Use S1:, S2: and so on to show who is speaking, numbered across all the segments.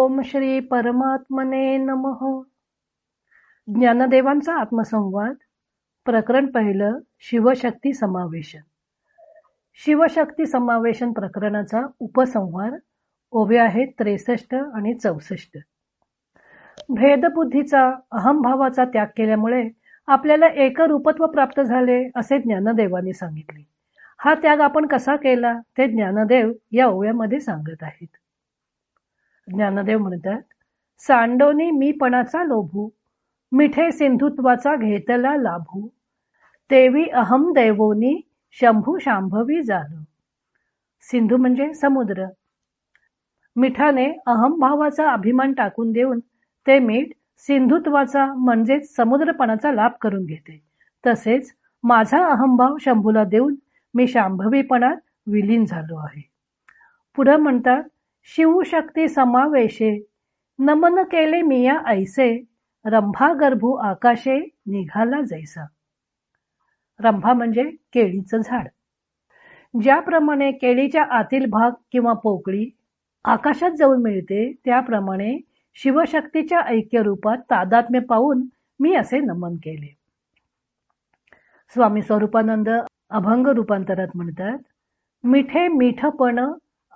S1: ओम श्री परमात्मने नमः. ज्ञानदेवांचा आत्मसंवाद. प्रकरण पहिलं. शिवशक्ती समावेशन. शिवशक्ती समावेशन प्रकरणाचा उपसंहार. ओव्या आहेत 63 आणि 64. भेदबुद्धीचा अहंभावाचा त्याग केल्यामुळे आपल्याला एकरूपत्व प्राप्त झाले असे ज्ञानदेवांनी सांगितले. हा त्याग आपण कसा केला ते ज्ञानदेव या ओव्यामध्ये सांगत आहेत. ज्ञानदेव म्हणतात, सांडोनी मीपणाचा लोभू, मिठे सिंधुत्वाचा घेतला लाभू, तेवी अहम देवोनी शंभू शांभवी झालो. सिंधू म्हणजे समुद्र. मिठाने अहमभावाचा अभिमान टाकून देऊन ते मीठ सिंधुत्वाचा म्हणजेच समुद्रपणाचा लाभ करून घेते. तसेच माझा अहमभाव शंभूला देऊन मी शांभवीपणात विलीन झालो आहे. पुढे म्हणतात, शिवशक्ती समावेशे नमन केले मिया ऐसे, रंभा गर्भू आकाशे निघाला जैसा. रंभा म्हणजे केळीचं झाड. ज्याप्रमाणे केळीच्या आतील भाग किंवा पोकळी आकाशात जाऊन मिळते, त्याप्रमाणे शिवशक्तीच्या ऐक्य रूपात तादात्म्य पाहून मी असे नमन केले. स्वामी स्वरूपानंद अभंग रूपांतरात म्हणतात, मिठे मीठपण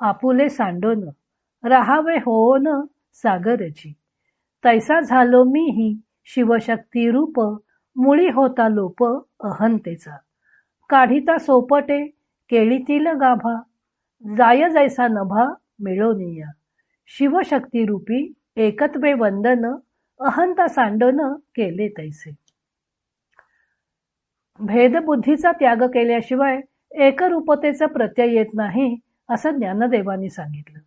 S1: आपुले सांडोन, राहावे होन सागरची, तैसा झालो मीही शिवशक्ती रूप, मुळी होता लोप अहंतेचा, काढिता सोपटे केळीतील गाभा, जाय जैसा नभा मिळोनिया, शिवशक्ती रूपी एकत्वे वंदन, अहंता सांडन केले तैसे. भेदबुद्धीचा त्याग केल्याशिवाय एकरूपतेचा प्रत्यय येत नाही असं ज्ञानदेवांनी सांगितलं.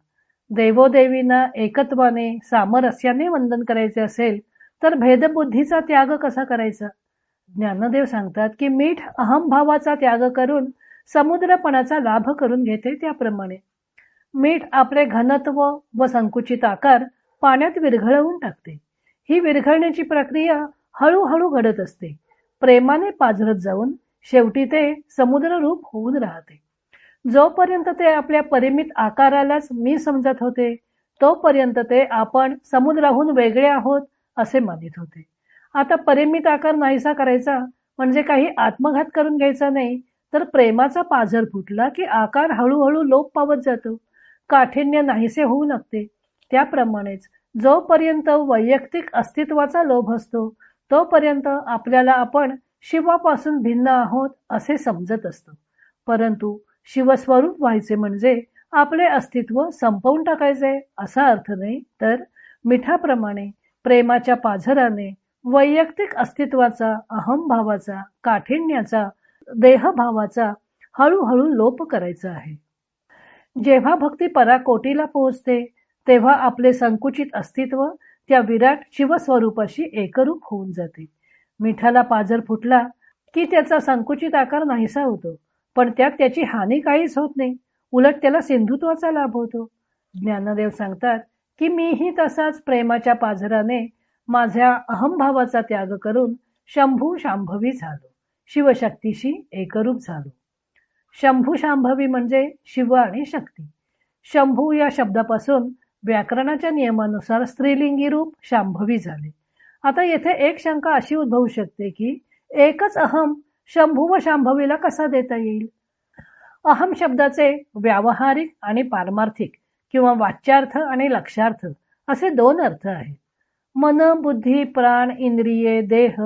S1: देवोदेवींना एकत्वाने सामरस्याने वंदन करायचे असेल तर भेदबुद्धीचा त्याग कसा करायचा? ज्ञानदेव सांगतात की मीठ अहमभावाचा त्याग करून समुद्रपणाचा लाभ करून घेते. त्याप्रमाणे मीठ आपले घनत्व व संकुचित आकार पाण्यात विरघळवून टाकते. ही विरघळण्याची प्रक्रिया हळूहळू घडत असते. प्रेमाने पाझरत जाऊन शेवटी ते समुद्र रूप होऊन राहते. जोपर्यंत ते आपल्या परिमित आकारालाच मी समजत होते, तोपर्यंत ते आपण समुद्राहून वेगळे आहोत असे मानित होते. आता परिमित आकार नाहीसा करायचा म्हणजे काही आत्मघात करून घ्यायचा नाही, तर प्रेमाचा पाझर फुटला की आकार हळूहळू लोप पावत जातो, काठिण्य नाहीसे होऊ लागते. त्याप्रमाणेच जोपर्यंत वैयक्तिक अस्तित्वाचा लोभ असतो, तोपर्यंत आपल्याला आपण शिवापासून भिन्न आहोत असे समजत असतो. परंतु शिवस्वरूप व्हायचे म्हणजे आपले अस्तित्व संपवून टाकायचे असा अर्थ नाही, तर मिठाप्रमाणे प्रेमाच्या पाझराने वैयक्तिक अस्तित्वाचा, अहमभावाचा, काठिण्याचा, देहभावाचा हळूहळू लोप करायचा आहे. जेव्हा भक्ती पराकोटीला पोहोचते तेव्हा आपले संकुचित अस्तित्व त्या विराट शिवस्वरूपाशी एकरूप होऊन जाते. मिठाला पाझर फुटला की त्याचा संकुचित आकार नाहीसा होतो, पण त्यात त्याची हानी काहीच होत नाही, उलट त्याला सिंधुत्वाचा लाभ होतो. ज्ञानदेव सांगतात की मीही तसाच प्रेमाच्या पाझराने माझ्या अहमभावाचा त्याग करून शंभू शांभवी झालो, शिवशक्तीशी एकरूप झालो. शंभू शांभवी म्हणजे शिव आणि शक्ती. शंभू या शब्दापासून व्याकरणाच्या नियमानुसार स्त्रीलिंगी रूप शांभवी झाले. आता येथे एक शंका अशी उद्भवू शकते की एकच अहम शंभू व शांभवीला कसा देता येईल? अहम शब्दाचे व्यावहारिक आणि पारमार्थिक किंवा वाच्यार्थ आणि लक्षार्थ असे दोन अर्थ आहेत. मन, बुद्धी, प्राण, इंद्रिये, देह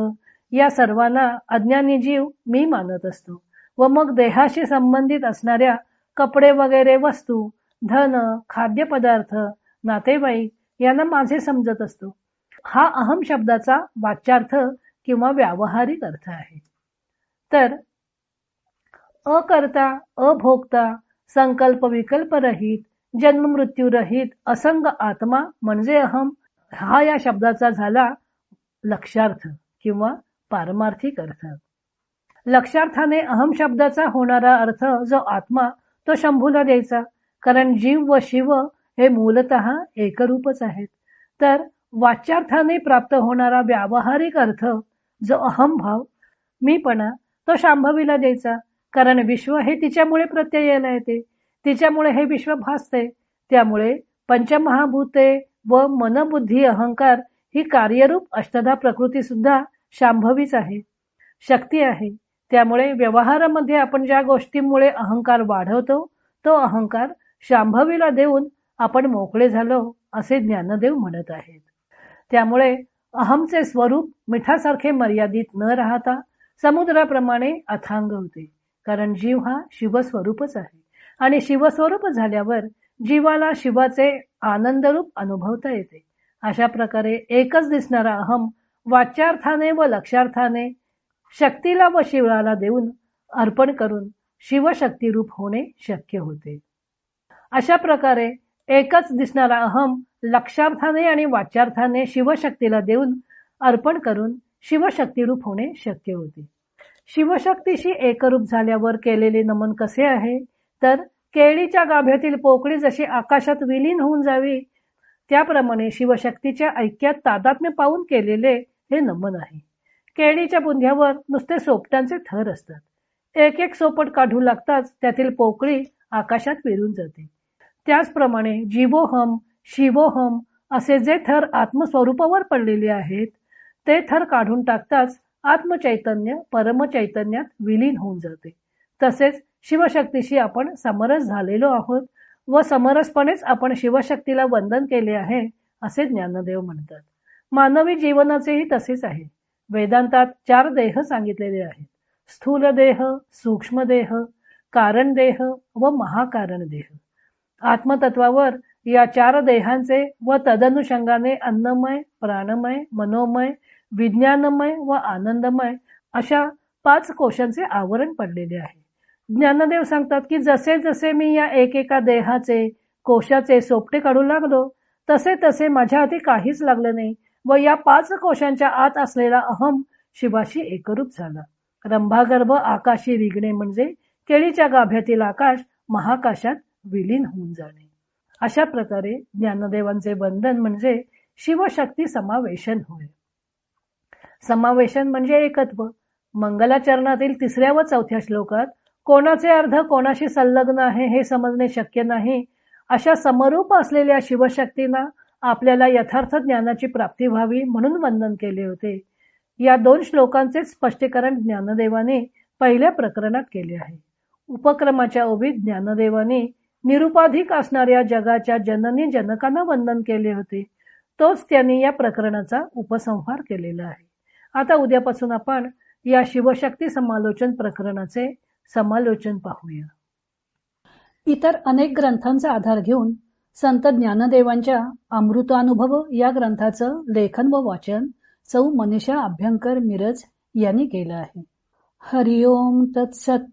S1: या सर्वांना अज्ञानी जीव मी मानत असतो व मग देहाशी संबंधित असणाऱ्या कपडे वगैरे वस्तू, धन, खाद्यपदार्थ, नातेवाईक यांना माझे समजत असतो. हा अहम शब्दाचा वाच्यार्थ किंवा व्यावहारिक अर्थ आहे. तर अकर्ता, अभोक्ता, संकल्प विकल्प रहित, जन्म मृत्यू रहित असंग आत्मा म्हणजे अहम, हा या शब्दाचा झाला लक्षार्थ किंवा पारमार्थिक अर्थ. लक्षार्थाने अहम शब्दाचा होणारा अर्थ जो आत्मा तो शंभूला द्यायचा, कारण जीव व शिव हे मूलतः एकरूपच आहेत. तर वाच्यार्थाने प्राप्त होणारा व्यावहारिक अर्थ जो अहमभाव, मीपणा, तो शांभवीला द्यायचा, कारण विश्व हे तिच्यामुळे प्रत्ययाला येते, तिच्यामुळे हे विश्व भासते. त्यामुळे पंचमहाभूते, व मनबुद्धी अहंकार ही कार्यरूप अष्टधा प्रकृती सुद्धा शांभवीच आहे, शक्ती आहे. त्यामुळे व्यवहारामध्ये आपण ज्या गोष्टीमुळे अहंकार वाढवतो तो अहंकार शांभवीला देऊन आपण मोकळे झालो असे ज्ञानदेव म्हणत आहेत. त्यामुळे अहमचे स्वरूप मिठासारखे मर्यादित न राहता समुद्राप्रमाणे अथांग होते. कारण जीव हा शिवस्वरूपच आहे आणि शिवस्वरूप झाल्यावर जीवाला शिवाचे आनंदरूप अनुभवता येते. अशा प्रकारे एकच दिसणारा अहम वाच्यार्थाने व लक्षार्थाने शक्तीला व शिवाला देऊन अर्पण करून शिवशक्ती रूप होणे शक्य होते. अशा प्रकारे एकच दिसणारा अहम लक्षार्थाने आणि वाच्यार्थाने शिवशक्तीला देऊन अर्पण करून शिवशक्ती रूप होणे शक्य होते. शिवशक्तीशी एकरूप झाल्यावर केलेले नमन कसे आहे तर केळीच्या गाभ्यातील पोकळी जशी आकाशात विलीन होऊन जावी त्याप्रमाणे शिवशक्तीच्या ऐक्यात तादात्म्य पाहून केलेले हे नमन आहे. केळीच्या बुंध्यावर नुसते सोपटांचे थर असतात. एक एक सोपट काढू लागताच त्यातील पोकळी आकाशात विरून जाते. त्याचप्रमाणे जीवोहम शिवोहम असे जे थर आत्मस्वरूपावर पडलेले आहेत ते थर काढून टाकताच आत्मचैतन्य परमचैतन्यात विलीन होऊन जाते. तसेच शिवशक्तीशी आपण समरस झालेलो आहोत व समरसपणेच आपण शिवशक्तीला वंदन केले आहे असे ज्ञानदेव म्हणतात. मानवी जीवनाचेही तसेच आहे. वेदांतात 4 देह सांगितलेले आहेत. स्थूल देह, सूक्ष्म देह, कारण देह व महाकारण देह. आत्मतत्वावर या 4 देहांचे व तदनुषंगाने अन्नमय, प्राणमय, मनोमय, विज्ञानमय व आनंदमय अशा 5 कोशांचे आवरण पडलेले आहे. ज्ञानदेव सांगतात की जसे जसे मी या एकेका देहाचे कोशाचे सोपटे काढू लागलो तसे तसे माझ्या हाती काहीच लागले नाही व या 5 कोशांच्या आत असलेला अहम शिवाशी एकरूप झाला. रंभागर्भ आकाशी रिगणे म्हणजे केळीच्या गाभ्यातील आकाश महाकाशात विलीन होऊन जाणे. अशा प्रकारे ज्ञानदेवांचे वंदन म्हणजे शिवशक्ती समावेशन होय. समावेशन म्हणजे एकत्व. मंगलाचरणातील 3ऱ्या व 4थ्या श्लोकात कोणाचे अर्ध कोणाशी संलग्न आहे हे समजणे शक्य नाही अशा समरूप असलेल्या शिवशक्तींना आपल्याला यथार्थ ज्ञानाची प्राप्ती व्हावी म्हणून वंदन केले होते. या 2 श्लोकांचे स्पष्टीकरण ज्ञानदेवाने पहिल्या प्रकरणात केले आहे. उपक्रमाच्या ओवीत ज्ञानदेवाने निरुपाधिक असणाऱ्या जगाच्या जननी जनकांना वंदन केले होते. तोच त्यांनी या प्रकरणाचा उपसंहार केलेला आहे. आता उद्यापासून आपण या शिवशक्ती समालोचन प्रकरणाचे समालोचन पाहूया. इतर अनेक ग्रंथांचा आधार घेऊन संत ज्ञानदेवांच्या अमृतानुभव या ग्रंथाचं लेखन व वाचन सौ मनीषा अभ्यंकर मिरज यांनी केलं आहे. हरिओम तत्सत.